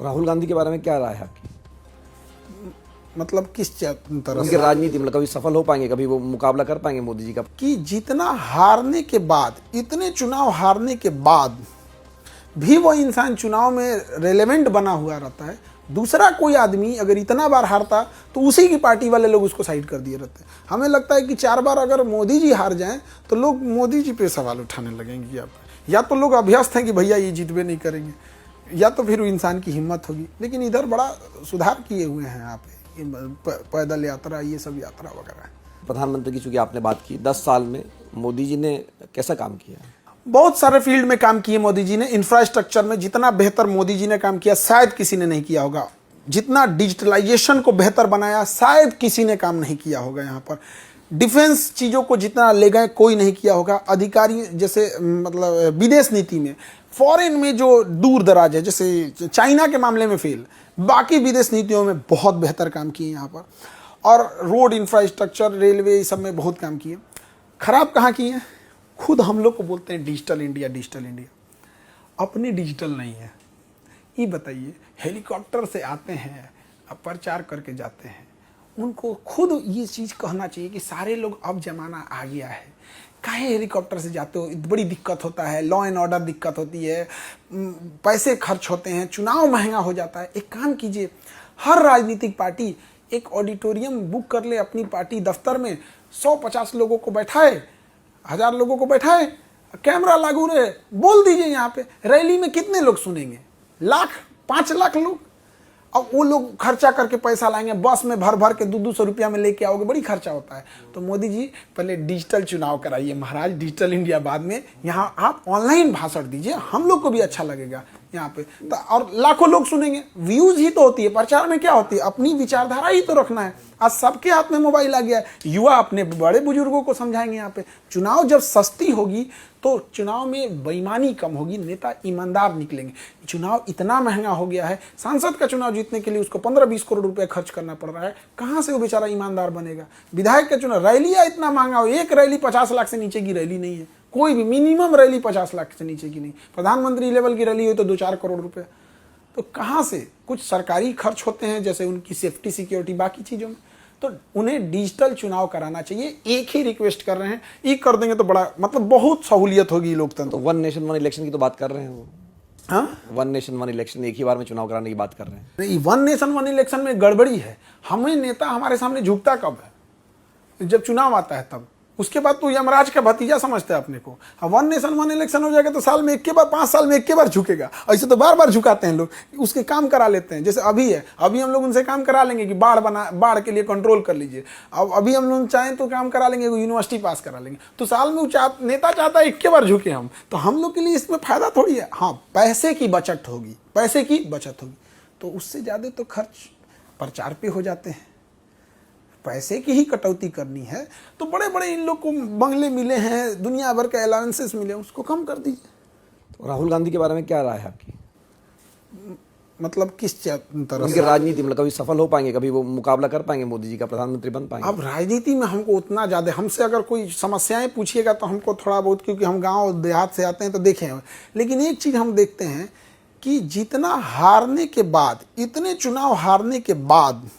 राहुल गांधी के बारे में क्या राय है आपकी? मतलब किस तरह उनकी से राजनीति मतलब कभी सफल हो पाएंगे, कभी वो मुकाबला कर पाएंगे मोदी जी का? कि जितना हारने के बाद, इतने चुनाव हारने के बाद भी वो इंसान चुनाव में रेलेवेंट बना हुआ रहता है। दूसरा कोई आदमी अगर इतना बार हारता तो उसी की पार्टी वाले लोग उसको साइड कर दिए रहते। हमें लगता है कि 4 बार अगर मोदी जी हार जाएं तो लोग मोदी जी पे सवाल उठाने लगेंगे। या तो लोग अभ्यस्त हैं कि भैया ये जीतबे नहीं करेंगे, या तो फिर इंसान की हिम्मत होगी। लेकिन इधर बड़ा सुधार किए हुए हैं यहाँ पे, पैदल यात्रा, ये सब यात्रा वगैरह। प्रधानमंत्री की चूंकि आपने बात की, 10 साल में मोदी जी ने कैसा काम किया? बहुत सारे फील्ड में काम किए मोदी जी ने। इंफ्रास्ट्रक्चर में जितना बेहतर मोदी जी ने काम किया शायद किसी ने नहीं किया होगा। जितना डिजिटलाइजेशन को बेहतर बनाया शायद किसी ने काम नहीं किया होगा। यहाँ पर डिफेंस चीज़ों को जितना ले गए कोई नहीं किया होगा। अधिकारी जैसे मतलब विदेश नीति में, फॉरेन में जो दूर दराज है, जैसे चाइना के मामले में फेल, बाकी विदेश नीतियों में बहुत बेहतर काम किए यहाँ पर। और रोड इंफ्रास्ट्रक्चर, रेलवे, इस सब में बहुत काम किए। खराब कहाँ किए? खुद हम लोग को बोलते हैं डिजिटल इंडिया, डिजिटल इंडिया। अपनी डिजिटल नहीं है। ये बताइए, हेलीकॉप्टर से आते हैं, प्रचार करके जाते हैं, उनको खुद ये चीज़ कहना चाहिए कि सारे लोग अब जमाना आ गया है, काहे हेलीकॉप्टर से जाते हो, बड़ी दिक्कत होता है, लॉ एंड ऑर्डर दिक्कत होती है, पैसे खर्च होते हैं, चुनाव महंगा हो जाता है। एक काम कीजिए, हर राजनीतिक पार्टी एक ऑडिटोरियम बुक कर ले अपनी पार्टी दफ्तर में, 150 लोगों को बैठाए, 1000 लोगों को बैठाए, कैमरा लागू रहे, बोल दीजिए यहाँ पे। रैली में कितने लोग सुनेंगे? 5 लाख लोग। अब वो लोग खर्चा करके पैसा लाएंगे, बस में भर भर के 200 रुपया में लेके आओगे, बड़ी खर्चा होता है। तो मोदी जी पहले डिजिटल चुनाव कराइए महाराज, डिजिटल इंडिया बाद में। यहाँ आप ऑनलाइन भाषण दीजिए, हम लोग को भी अच्छा लगेगा यहाँ पे तो, और लाखों लोग सुनेंगे। व्यूज ही तो होती है प्रचार में, क्या होती है? अपनी विचारधारा ही तो रखना है। आज सबके हाथ में मोबाइल आ गया है। युवा अपने बड़े बुजुर्गों को समझाएंगे यहाँ पे। चुनाव जब सस्ती होगी तो चुनाव में बेईमानी कम होगी, नेता ईमानदार निकलेंगे। चुनाव इतना महंगा हो गया है, सांसद का चुनाव जीतने के लिए उसको 15-20 करोड़ रुपए खर्च करना पड़ रहा है। कहाँ से वो बेचारा ईमानदार बनेगा? विधायक का चुनाव, रैलियाँ इतना महंगा हो, एक रैली 50 लाख से नीचे की रैली नहीं है, कोई भी मिनिमम रैली 50 लाख से नीचे की नहीं। प्रधानमंत्री लेवल की रैली हुई तो 2-4 करोड़ रुपए। तो कहाँ से? कुछ सरकारी खर्च होते हैं जैसे उनकी सेफ्टी, सिक्योरिटी, बाकी चीज़ों में। तो उन्हें डिजिटल चुनाव कराना चाहिए। एक ही रिक्वेस्ट कर रहे हैं, ये कर देंगे तो बड़ा मतलब बहुत सहूलियत होगी लोकतंत्र। तो 1 नेशन 1 इलेक्शन की तो बात कर रहे हैं वो। हाँ, 1 नेशन 1 इलेक्शन, एक ही बार में चुनाव कराने की बात कर रहे हैं। नहीं, 1 नेशन 1 इलेक्शन में गड़बड़ी है। हमें नेता हमारे सामने झुकता कब है? जब चुनाव आता है तब। उसके बाद तो यमराज का भतीजा समझते हैं अपने को। 1 नेशन 1 इलेक्शन हो जाएगा तो साल में एक के बार, 5 साल में एक के बार झुकेगा। ऐसे तो बार बार झुकाते हैं लोग, उसके काम करा लेते हैं। जैसे अभी है, अभी हम लोग उनसे काम करा लेंगे कि बाढ़ के लिए कंट्रोल कर लीजिए। अब अभी हम लोग चाहें तो काम करा लेंगे, यूनिवर्सिटी पास करा लेंगे। तो साल में नेता चाहता है एक के बार झुके हम, तो हम लोग के लिए इसमें फायदा थोड़ी है। हाँ, पैसे की बचत होगी, पैसे की बचत होगी, तो उससे ज़्यादा तो खर्च प्रचार पे हो जाते हैं। पैसे की ही कटौती करनी है तो बड़े बड़े इन लोग को बंगले मिले हैं, दुनिया भर के अलाउंसेस मिले, उसको कम कर दीजिए। तो राहुल गांधी के बारे में क्या राय है आपकी? मतलब किस तरह उनकी से? राजनीति मतलब कभी सफल हो पाएंगे, कभी वो मुकाबला कर पाएंगे मोदी जी का, प्रधानमंत्री बन पाएंगे? अब राजनीति में हमको उतना ज़्यादा, हमसे अगर कोई समस्याएं पूछिएगा तो हमको थोड़ा बहुत, क्योंकि हम गांव देहात से आते हैं तो देखे हैं। लेकिन एक चीज़ हम देखते हैं कि जितना हारने के बाद, इतने चुनाव हारने के बाद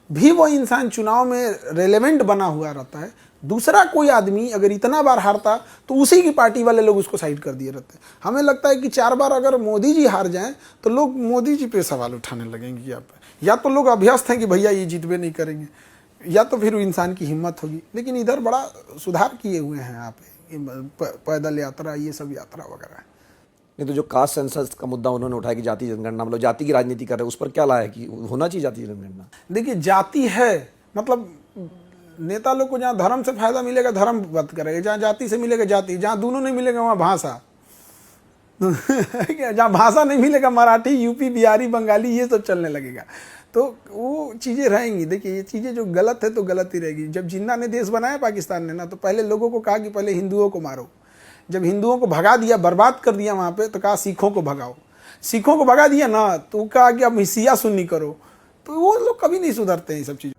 भी वो इंसान चुनाव में रेलेवेंट बना हुआ रहता है। दूसरा कोई आदमी अगर इतना बार हारता तो उसी की पार्टी वाले लोग उसको साइड कर दिए रहते। हमें लगता है कि 4 बार अगर मोदी जी हार जाएं तो लोग मोदी जी पे सवाल उठाने लगेंगे। या तो लोग अभ्यस्त हैं कि भैया ये जीतबे नहीं करेंगे, या तो फिर इंसान की हिम्मत होगी। लेकिन इधर बड़ा सुधार किए हुए हैं यहाँ पे, पैदल यात्रा, ये सब यात्रा वगैरह। नहीं तो जो कास्ट सेंसस का मुद्दा उन्होंने उठाया कि जाति जनगणना, मतलब जाति की राजनीति कर रहे हैं, उस पर क्या लाया कि होना चाहिए जाति जनगणना? देखिए, जाति है मतलब नेता लोग को जहाँ धर्म से फायदा मिलेगा धर्म बात करेगा, जहाँ जाति से मिलेगा जाति, जहाँ दोनों नहीं मिलेगा वहाँ भाषा जहाँ भाषा नहीं मिलेगा मराठी, यूपी, बिहारी, बंगाली, ये सब चलने लगेगा। तो वो चीज़ें रहेंगी। देखिए, ये चीज़ें जो गलत है तो गलत ही रहेगी। जब जिन्ना ने देश बनाया पाकिस्तान ने ना, तो पहले लोगों को कहा कि पहले हिंदुओं को मारो। जब हिंदुओं को भगा दिया, बर्बाद कर दिया वहाँ पे, तो कहा सिखों को भगाओ। सिखों को भगा दिया ना तो कहा कि अब शिया सुन्नी करो। तो वो लोग कभी नहीं सुधरते हैं ये सब चीज़ों।